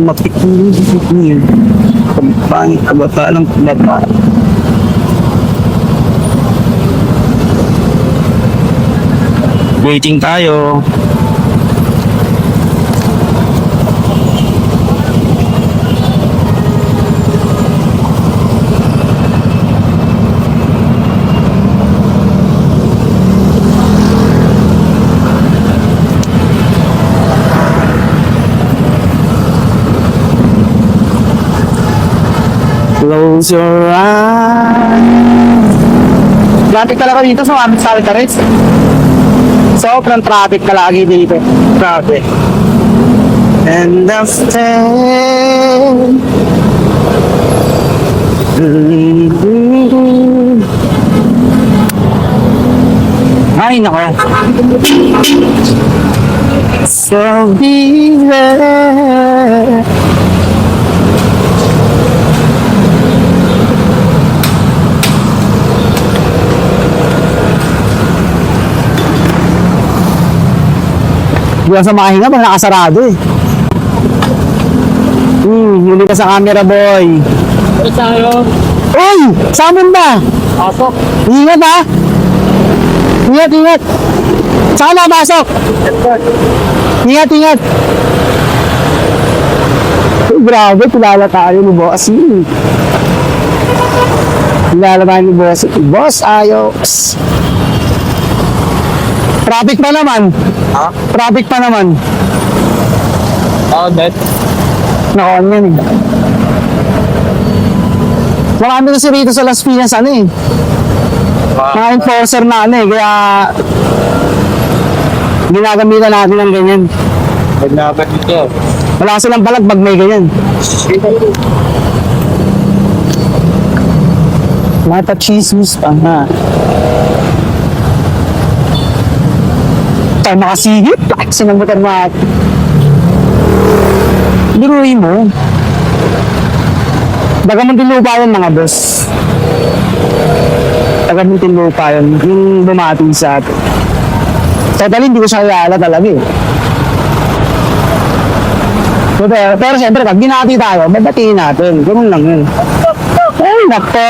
mapikinin. Pangit kabata ng bata. Waiting tayo. Close your eyes. Traffic talaga dito sa aming Saltares. Sobrang traffic ka lagi dito. Traffic. And the stand. Ay, nako. So be there. Diyan sa mahinga, pag nakasarado eh. Huli ka sa camera, boy. Tayo. Uy! Saan ba? Pasok. Ingat ha! Ingat, ingat! Saan na pasok? Ingat, ingat! Uy, grabe, kilala tayo ni Boss. Kilala tayo ni Boss. Boss, ayos. Traffic pa naman. Ha? Traffic pa naman. net. Naka-on yan eh. Marami kasi rito sa Las Piñas ano eh. Mga enforcer na ano eh. Kaya ginagamitan natin ng ganyan. Paglaban dito. Wala silang balag pag may ganyan. Mata chismis pa ha. Tayo makasihip. Sinambutan mo at biruin mo. Dagamuntin lupa yun mga boss. Dagamuntin lupa yun. Yung bumati sa atin. Totally hindi ko siya kilala talaga eh. Pero siyempre pag binati tayo, babatiin natin. Ganun lang yun. Ay, nakto.